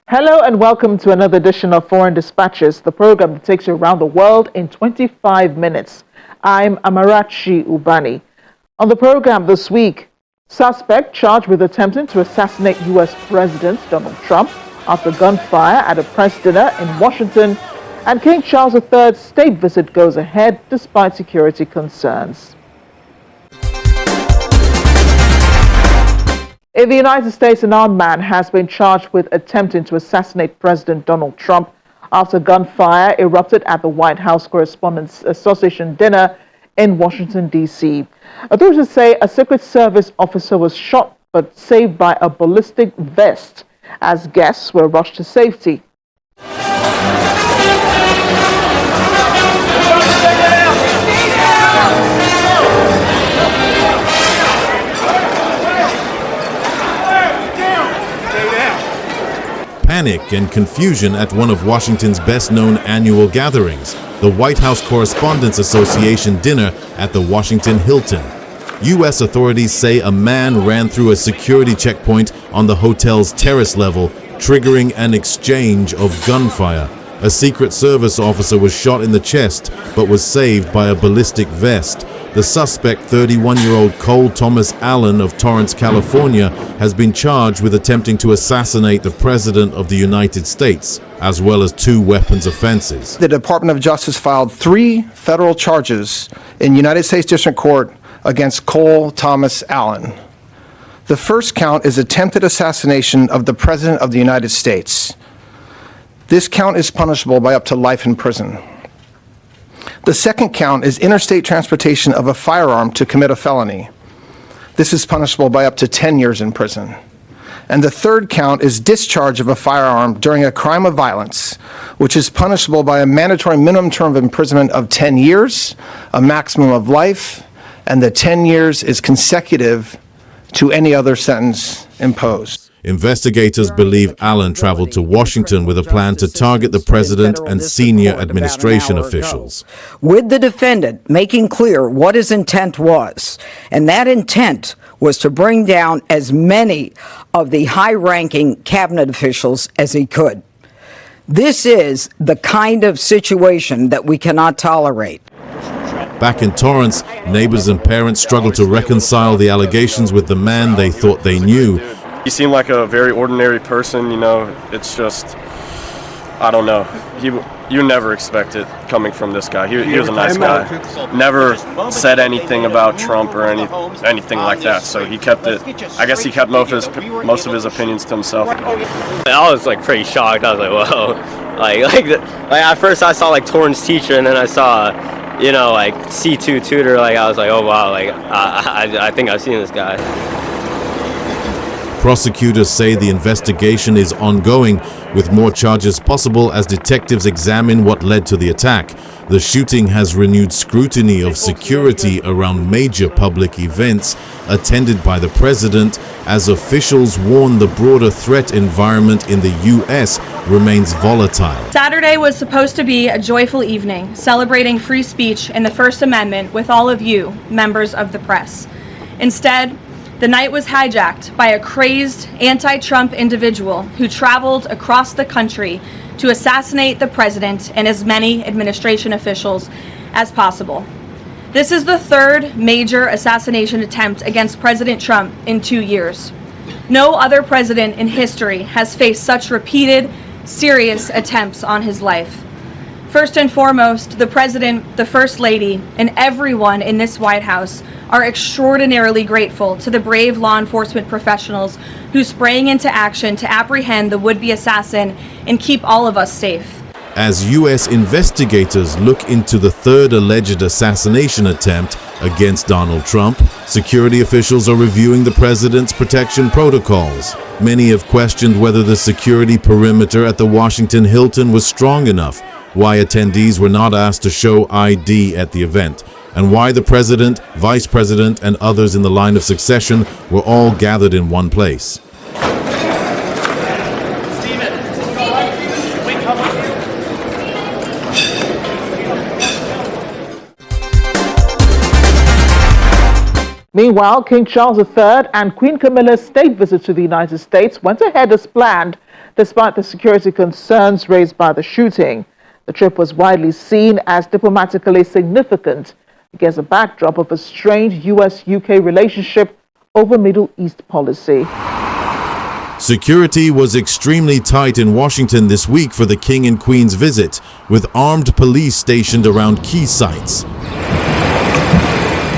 Hello and welcome to another edition of Foreign Dispatches, the program that takes you around the world in 25 minutes. I'm Amarachi Ubani. On the program this week, suspect charged with attempting to assassinate U.S. President Donald Trump after gunfire at a press dinner in Washington, and King Charles III's state visit goes ahead despite security concerns. In the United States, an armed man has been charged with attempting to assassinate President Donald Trump after gunfire erupted at the White House Correspondents' Association dinner in Washington, D.C. Authorities say a Secret Service officer was shot but saved by a ballistic vest as guests were rushed to safety. Panic and confusion at one of Washington's best-known annual gatherings, the White House Correspondents' Association dinner at the Washington Hilton. U.S. authorities say a man ran through a security checkpoint on the hotel's terrace level, triggering an exchange of gunfire. A Secret Service officer was shot in the chest but was saved by a ballistic vest. The suspect, 31-year-old Cole Thomas Allen of Torrance, California, has been charged with attempting to assassinate the President of the United States, as well as 2 weapons offenses. The Department of Justice filed 3 federal charges in United States District Court against Cole Thomas Allen. The first count is attempted assassination of the President of the United States. This count is punishable by up to life in prison. The second count is interstate transportation of a firearm to commit a felony. This is punishable by up to 10 years in prison. And the third count is discharge of a firearm during a crime of violence, which is punishable by a mandatory minimum term of imprisonment of 10 years, a maximum of life, and the 10 years is consecutive to any other sentence imposed. Investigators believe Allen traveled to Washington with a plan to target the president and senior administration officials, with the defendant making clear what his intent was. And that intent was to bring down as many of the high-ranking cabinet officials as he could. This is the kind of situation that we cannot tolerate. Back in Torrance, neighbors and parents struggled to reconcile the allegations with the man they thought they knew. He seemed like a very ordinary person, you know. It's just, I don't know. You never expect it coming from this guy. He was a nice guy. Never said anything about Trump or anything like that. So he kept it. I guess he kept most of his opinions to himself. I was like pretty shocked. I was like, whoa. Like at first I saw like Torrance teacher, and then I saw, you know, like C2 tutor. Like I was like, oh wow. Like I think I've seen this guy. Prosecutors say the investigation is ongoing, with more charges possible as detectives examine what led to the attack. The shooting has renewed scrutiny of security around major public events attended by the president, as officials warn the broader threat environment in the U.S. remains volatile. Saturday was supposed to be a joyful evening, celebrating free speech and the First Amendment with all of you, members of the press. Instead, the night was hijacked by a crazed anti-Trump individual who traveled across the country to assassinate the president and as many administration officials as possible. This is the 3rd major assassination attempt against President Trump in 2 years. No other president in history has faced such repeated, serious attempts on his life. First and foremost, the President, the First Lady, and everyone in this White House are extraordinarily grateful to the brave law enforcement professionals who sprang into action to apprehend the would-be assassin and keep all of us safe. As U.S. investigators look into the 3rd alleged assassination attempt against Donald Trump, security officials are reviewing the president's protection protocols. Many have questioned whether the security perimeter at the Washington Hilton was strong enough, why attendees were not asked to show ID at the event, and why the president, vice president, and others in the line of succession were all gathered in one place. Meanwhile, King Charles III and Queen Camilla's state visit to the United States went ahead as planned, despite the security concerns raised by the shooting. The trip was widely seen as diplomatically significant against a backdrop of a strained U.S.-UK relationship over Middle East policy. Security was extremely tight in Washington this week for the King and Queen's visit, with armed police stationed around key sites.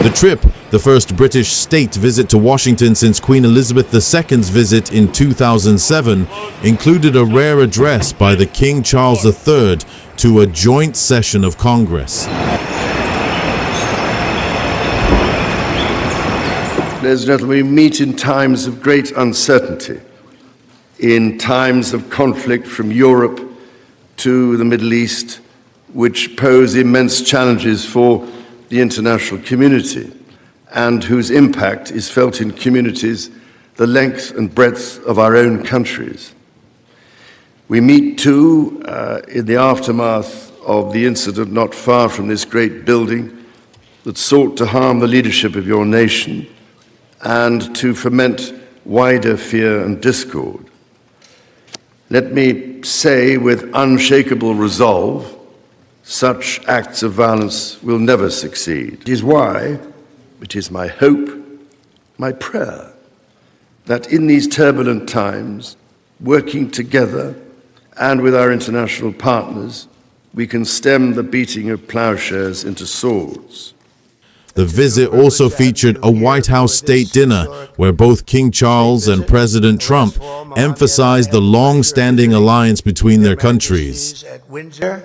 The trip, the first British state visit to Washington since Queen Elizabeth II's visit in 2007, included a rare address by the King Charles III to a joint session of Congress. Ladies and gentlemen, we meet in times of great uncertainty, in times of conflict from Europe to the Middle East, which pose immense challenges for the international community and whose impact is felt in communities the length and breadth of our own countries. We meet too in the aftermath of the incident not far from this great building that sought to harm the leadership of your nation and to foment wider fear and discord. Let me say with unshakable resolve, such acts of violence will never succeed. It is why, it is my hope, my prayer, that in these turbulent times, working together and with our international partners, we can stem the beating of plowshares into swords. The visit also featured a White House state dinner where both King Charles and President Trump emphasized the long-standing alliance between their countries.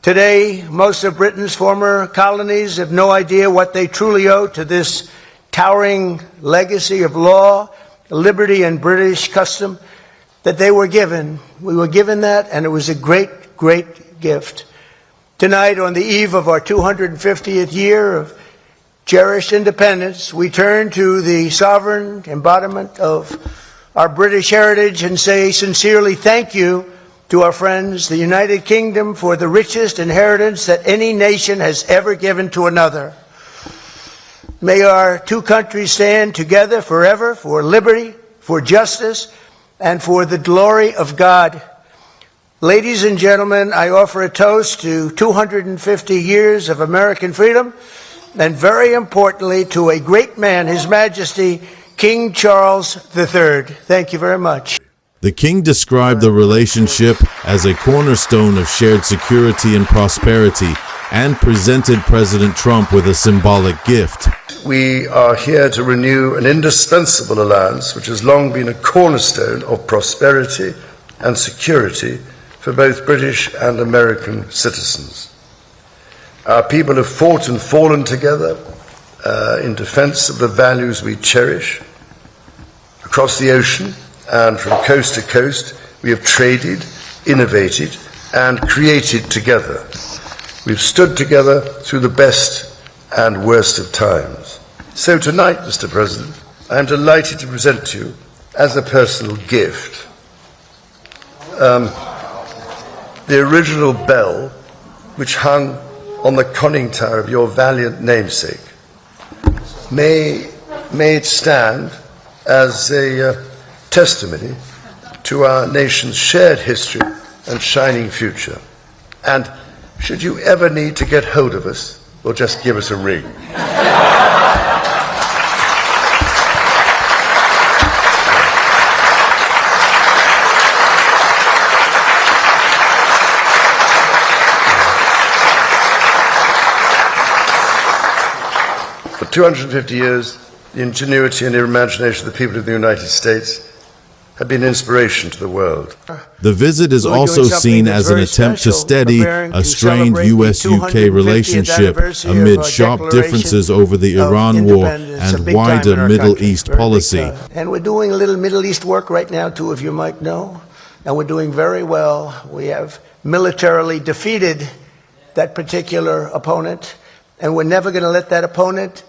Today, most of Britain's former colonies have no idea what they truly owe to this towering legacy of law, liberty, and British custom that they were given. We were given that, and it was a great, great gift. Tonight, on the eve of our 250th year of cherished independence, we turn to the sovereign embodiment of our British heritage and say sincerely thank you to our friends, the United Kingdom, for the richest inheritance that any nation has ever given to another. May our two countries stand together forever for liberty, for justice, and for the glory of God. Ladies and gentlemen, I offer a toast to 250 years of American freedom, and very importantly, to a great man, His Majesty, King Charles III. Thank you very much. The King described the relationship as a cornerstone of shared security and prosperity and presented President Trump with a symbolic gift. We are here to renew an indispensable alliance which has long been a cornerstone of prosperity and security for both British and American citizens. Our people have fought and fallen together in defense of the values we cherish. Across the ocean and from coast to coast, we have traded, innovated, and created together. We've stood together through the best and worst of times. So tonight, Mr. President, I am delighted to present to you, as a personal gift, the original bell which hung on the conning tower of your valiant namesake. May it stand as a testimony to our nation's shared history and shining future. And should you ever need to get hold of us, well, just give us a ring. For 250 years, the ingenuity and imagination of the people of the United States have been an inspiration to the world. The visit is also seen as an attempt to steady a strained U.S.-UK relationship amid sharp differences over the Iran war and wider Middle East policy. And we're doing a little Middle East work right now, two of you might know, and we're doing very well. We have militarily defeated that particular opponent, and we're never going to let that opponent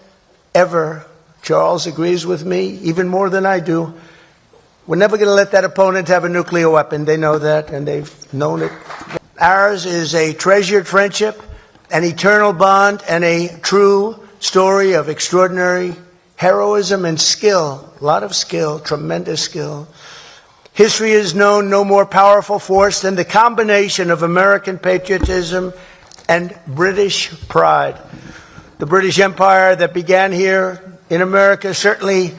ever, Charles agrees with me, even more than I do, we're never going to let that opponent have a nuclear weapon. They know that, and they've known it. Ours is a treasured friendship, an eternal bond, and a true story of extraordinary heroism and skill. A lot of skill, tremendous skill. History has known no more powerful force than the combination of American patriotism and British pride. The British Empire that began here in America certainly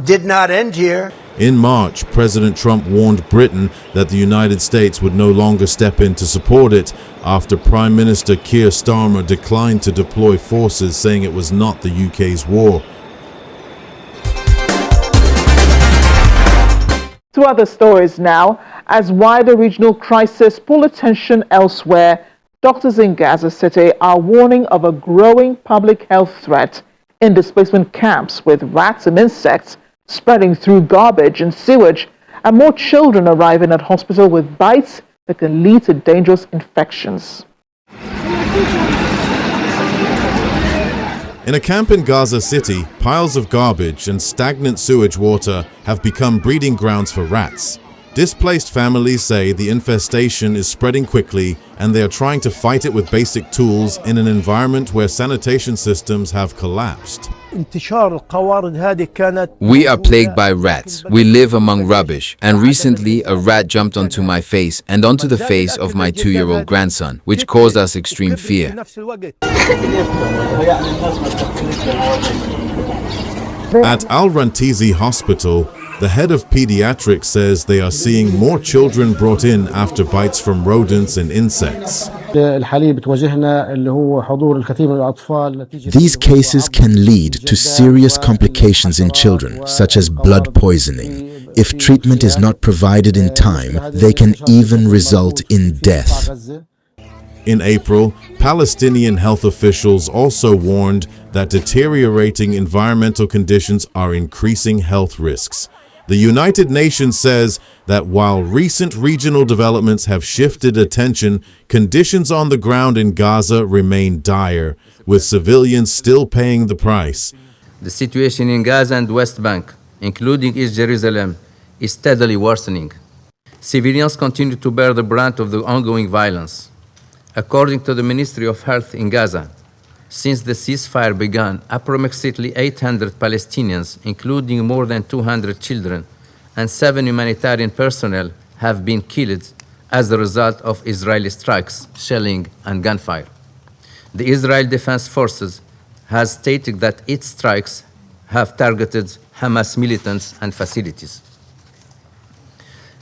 did not end here. In March, President Trump warned Britain that the United States would no longer step in to support it after Prime Minister Keir Starmer declined to deploy forces, saying it was not the UK's war. To other stories now. As wider regional crisis pull attention elsewhere, doctors in Gaza City are warning of a growing public health threat in displacement camps, with rats and insects spreading through garbage and sewage, and more children arriving at hospital with bites that can lead to dangerous infections. In a camp in Gaza City, piles of garbage and stagnant sewage water have become breeding grounds for rats. Displaced families say the infestation is spreading quickly and they are trying to fight it with basic tools in an environment where sanitation systems have collapsed. We are plagued by rats. We live among rubbish, and recently a rat jumped onto my face and onto the face of my 2-year-old grandson, which caused us extreme fear. At Al-Rantizi Hospital, the head of pediatrics says they are seeing more children brought in after bites from rodents and insects. These cases can lead to serious complications in children, such as blood poisoning. If treatment is not provided in time, they can even result in death. In April, Palestinian health officials also warned that deteriorating environmental conditions are increasing health risks. The United Nations says that while recent regional developments have shifted attention, conditions on the ground in Gaza remain dire, with civilians still paying the price. The situation in Gaza and West Bank, including East Jerusalem, is steadily worsening. Civilians continue to bear the brunt of the ongoing violence. According to the Ministry of Health in Gaza, since the ceasefire began, approximately 800 Palestinians, including more than 200 children, and 7 humanitarian personnel have been killed as a result of Israeli strikes, shelling, and gunfire. The Israel Defense Forces has stated that its strikes have targeted Hamas militants and facilities.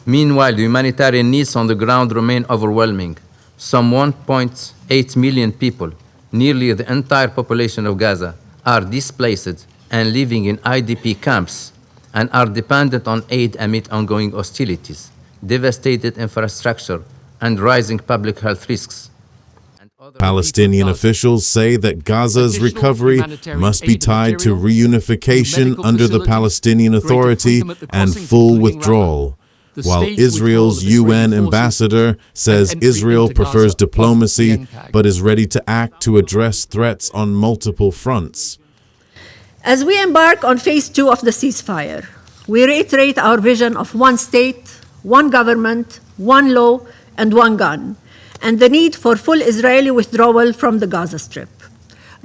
Meanwhile, the humanitarian needs on the ground remain overwhelming. Some 1.8 million people, nearly the entire population of Gaza, are displaced and living in IDP camps and are dependent on aid amid ongoing hostilities, devastated infrastructure, and rising public health risks. Palestinian officials say that Gaza's recovery must be tied to reunification under the Palestinian Authority and full withdrawal, while Israel's UN ambassador says Israel prefers diplomacy but is ready to act to address threats on multiple fronts. As we embark on phase 2 of the ceasefire, we reiterate our vision of one state, one government, one law, and one gun, and the need for full Israeli withdrawal from the Gaza Strip.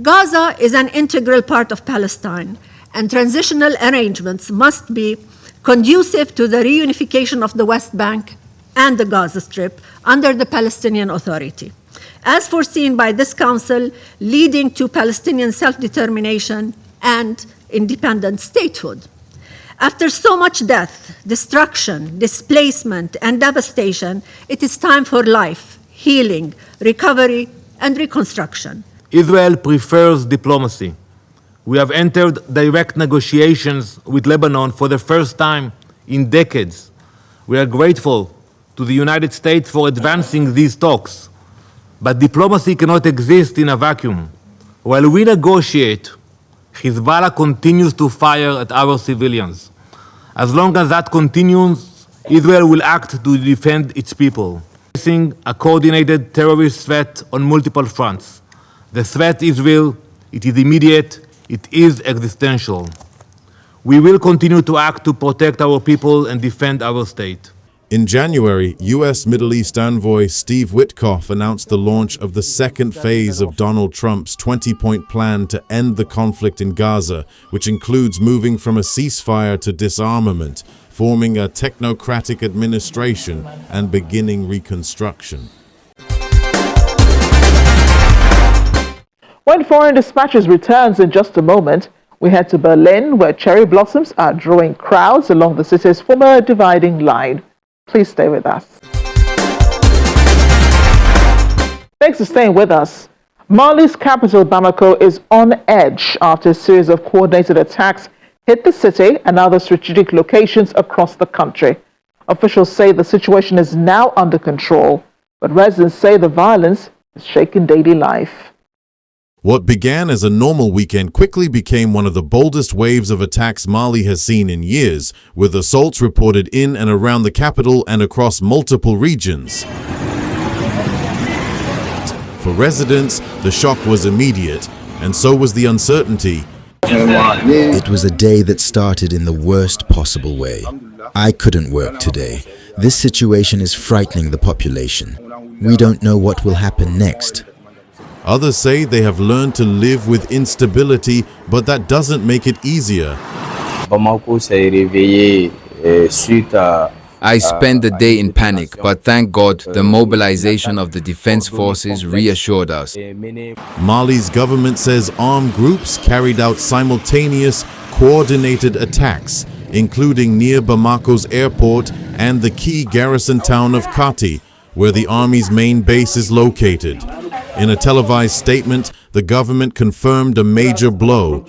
Gaza is an integral part of Palestine, and transitional arrangements must be conducive to the reunification of the West Bank and the Gaza Strip under the Palestinian Authority, as foreseen by this Council, leading to Palestinian self-determination and independent statehood. After so much death, destruction, displacement, and devastation, it is time for life, healing, recovery, and reconstruction. Israel prefers diplomacy. We have entered direct negotiations with Lebanon for the first time in decades. We are grateful to the United States for advancing these talks. But diplomacy cannot exist in a vacuum. While we negotiate, Hezbollah continues to fire at our civilians. As long as that continues, Israel will act to defend its people, facing a coordinated terrorist threat on multiple fronts. The threat is real, it is immediate, it is existential. We will continue to act to protect our people and defend our state. In January, U.S. Middle East envoy Steve Witkoff announced the launch of the second phase of Donald Trump's 20-point plan to end the conflict in Gaza, which includes moving from a ceasefire to disarmament, forming a technocratic administration and beginning reconstruction. When Foreign Dispatches returns in just a moment, we head to Berlin, where cherry blossoms are drawing crowds along the city's former dividing line. Please stay with us. Thanks for staying with us. Mali's capital, Bamako, is on edge after a series of coordinated attacks hit the city and other strategic locations across the country. Officials say the situation is now under control, but residents say the violence is shaking daily life. What began as a normal weekend quickly became one of the boldest waves of attacks Mali has seen in years, with assaults reported in and around the capital and across multiple regions. For residents, the shock was immediate, and so was the uncertainty. It was a day that started in the worst possible way. I couldn't work today. This situation is frightening the population. We don't know what will happen next. Others say they have learned to live with instability, but that doesn't make it easier. I spent the day in panic, but thank God the mobilization of the defense forces reassured us. Mali's government says armed groups carried out simultaneous, coordinated attacks, including near Bamako's airport and the key garrison town of Kati, where the army's main base is located. In a televised statement, the government confirmed a major blow.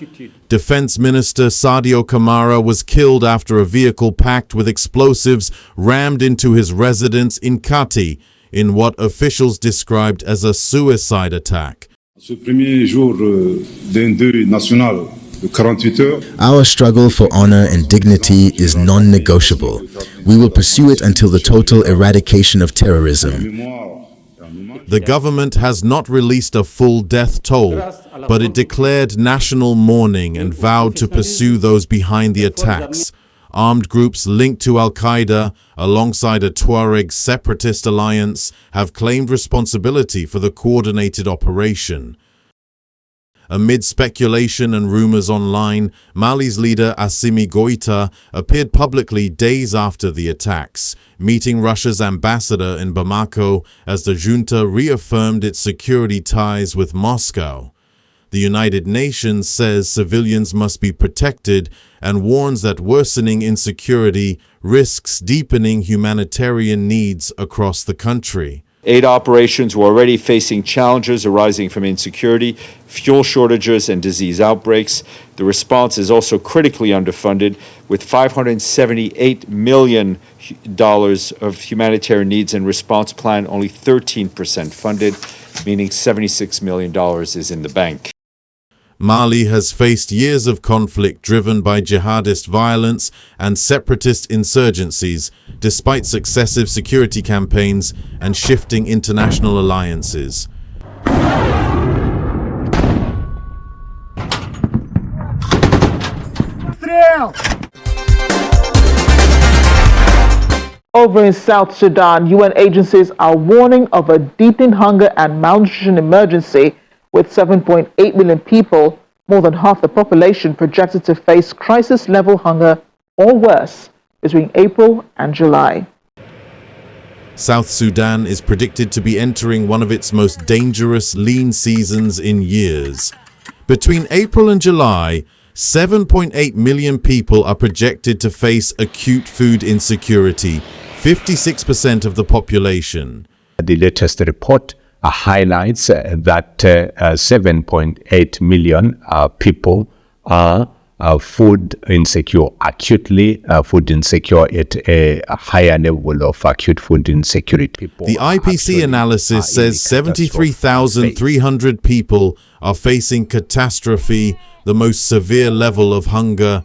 Defense Minister Sadio Kamara was killed after a vehicle packed with explosives rammed into his residence in Kati, in what officials described as a suicide attack. Our struggle for honor and dignity is non-negotiable. We will pursue it until the total eradication of terrorism. The government has not released a full death toll, but it declared national mourning and vowed to pursue those behind the attacks. Armed groups linked to Al-Qaeda, alongside a Tuareg separatist alliance, have claimed responsibility for the coordinated operation. Amid speculation and rumors online, Mali's leader Assimi Goïta appeared publicly days after the attacks, meeting Russia's ambassador in Bamako as the junta reaffirmed its security ties with Moscow. The United Nations says civilians must be protected and warns that worsening insecurity risks deepening humanitarian needs across the country. Aid operations were already facing challenges arising from insecurity, fuel shortages, and disease outbreaks. The response is also critically underfunded, with $578 million of humanitarian needs and response plan only 13% funded, meaning $76 million is in the bank. Mali has faced years of conflict driven by jihadist violence and separatist insurgencies, despite successive security campaigns and shifting international alliances. Over in South Sudan, UN agencies are warning of a deepening hunger and malnutrition emergency, with 7.8 million people, more than half the population, projected to face crisis-level hunger or worse between April and July. South Sudan is predicted to be entering one of its most dangerous lean seasons in years. Between April and July, 7.8 million people are projected to face acute food insecurity, 56% of the population. The latest report highlights that 7.8 million people are food insecure, acutely food insecure, at a higher level of acute food insecurity. The IPC analysis says 73,300 people are facing catastrophe, the most severe level of hunger.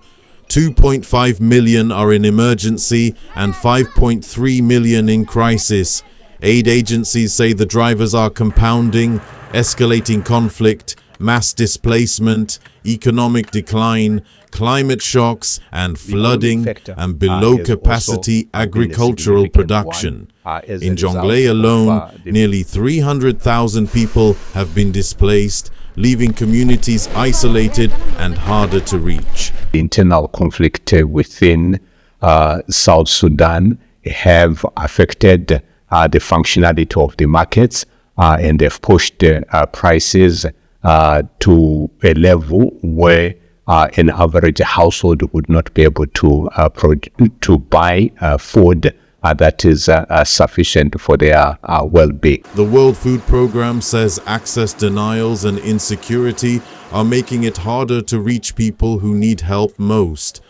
2.5 million are in emergency and 5.3 million in crisis. Aid agencies say the drivers are compounding, escalating conflict, mass displacement, economic decline, climate shocks and flooding, and below-capacity agricultural production. In Jonglei alone, nearly 300,000 people have been displaced, leaving communities isolated and harder to reach. The internal conflict within South Sudan have affected the functionality of the markets, and they've pushed prices to a level where an average household would not be able to buy food that is sufficient for their well-being. The World Food Programme says access denials and insecurity are making it harder to reach people who need help most.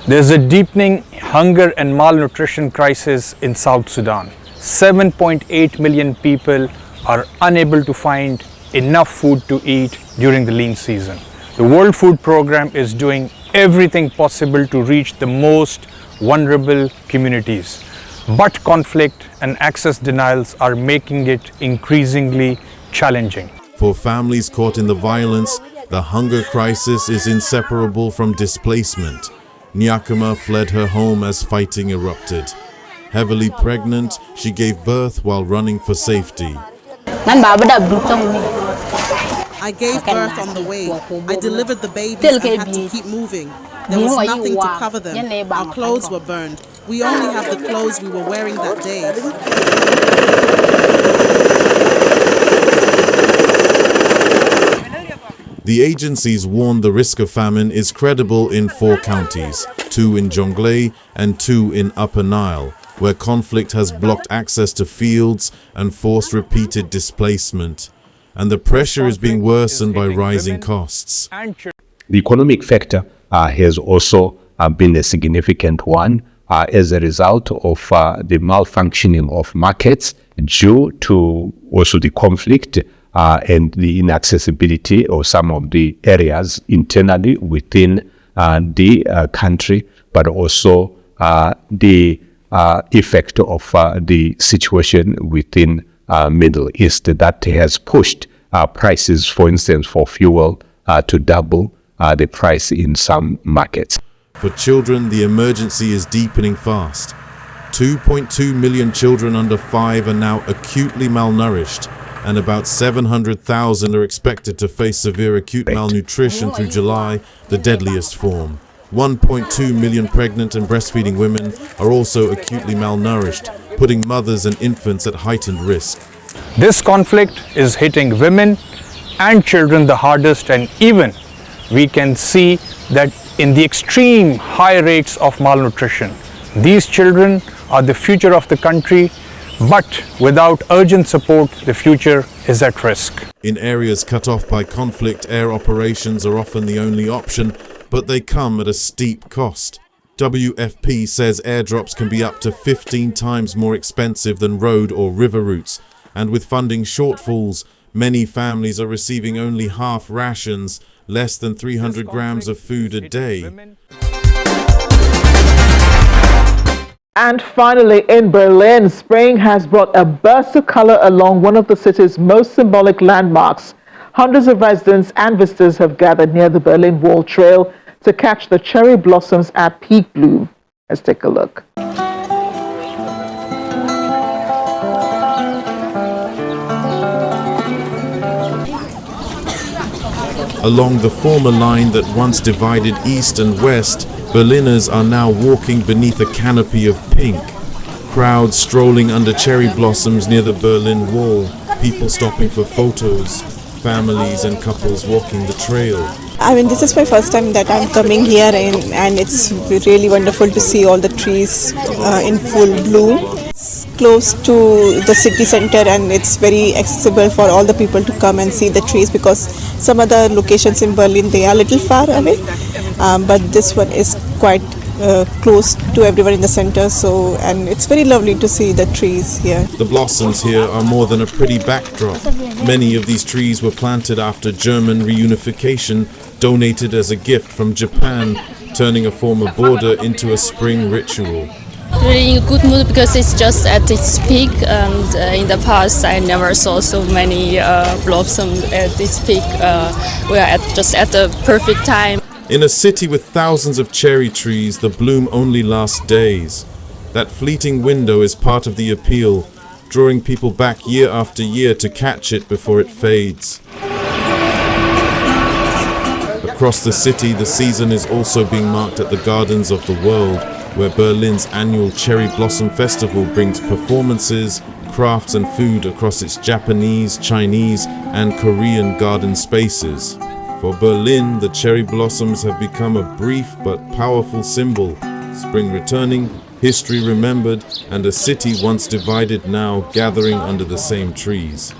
There's a deepening hunger and malnutrition crisis in South Sudan. 7.8 million people are unable to find enough food to eat during the lean season. The World Food Programme is doing everything possible to reach the most vulnerable communities. But conflict and access denials are making it increasingly challenging. For families caught in the violence, the hunger crisis is inseparable from displacement. Nyakama fled her home as fighting erupted. Heavily pregnant, she gave birth while running for safety. I gave birth on the way. I delivered the babies and had to keep moving. There was nothing to cover them. Our clothes were burned. We only have the clothes we were wearing that day. The agencies warn the risk of famine is credible in 4 counties, 2 in Jonglei and 2 in Upper Nile, where conflict has blocked access to fields and forced repeated displacement. And the pressure is being worsened by rising costs. The economic factor has also been a significant one as a result of the malfunctioning of markets due to also the conflict and the inaccessibility of some of the areas internally within the country, but also the effect of the situation within Middle East that has pushed prices, for instance, for fuel to double the price in some markets. For children, the emergency is deepening fast. 2.2 million children under 5 are now acutely malnourished, and about 700,000 are expected to face severe acute malnutrition through July, the deadliest form. 1.2 million pregnant and breastfeeding women are also acutely malnourished, putting mothers and infants at heightened risk. This conflict is hitting women and children the hardest, and even we can see that in the extreme high rates of malnutrition. These children are the future of the country, but without urgent support, the future is at risk. In areas cut off by conflict, air operations are often the only option, but they come at a steep cost. WFP says airdrops can be up to 15 times more expensive than road or river routes, and with funding shortfalls, many families are receiving only half rations, less than 300 grams of food a day. And finally, in Berlin, spring has brought a burst of color along one of the city's most symbolic landmarks. Hundreds of residents and visitors have gathered near the Berlin Wall Trail to catch the cherry blossoms at peak bloom. Let's take a look. Along the former line that once divided east and west, Berliners are now walking beneath a canopy of pink. Crowds strolling under cherry blossoms near the Berlin Wall, people stopping for photos, families and couples walking the trail. I mean, this is my first time that I'm coming here, and it's really wonderful to see all the trees in full bloom. It's close to the city center, and it's very accessible for all the people to come and see the trees, because some other locations in Berlin, they are a little far away, but this one is quite close to everyone in the center, and it's very lovely to see the trees here. The blossoms here are more than a pretty backdrop. Many of these trees were planted after German reunification, donated as a gift from Japan, turning a former border into a spring ritual. Really in a good mood because it's just at its peak, and in the past I never saw so many blossoms at its peak. We are just at the perfect time. In a city with thousands of cherry trees, the bloom only lasts days. That fleeting window is part of the appeal, drawing people back year after year to catch it before it fades. The Across the city, the season is also being marked at the Gardens of the World, where Berlin's annual Cherry Blossom Festival brings performances, crafts and food across its Japanese, Chinese and Korean garden spaces. For Berlin, the cherry blossoms have become a brief but powerful symbol. Spring returning, history remembered, and a city once divided now gathering under the same trees.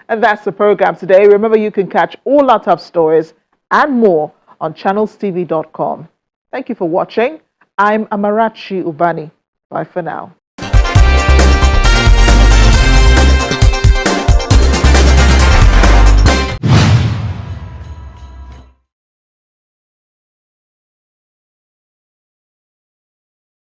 And that's the program today. Remember, you can catch all our top stories and more on channelstv.com. Thank you for watching. I'm Amarachi Ubani. Bye for now.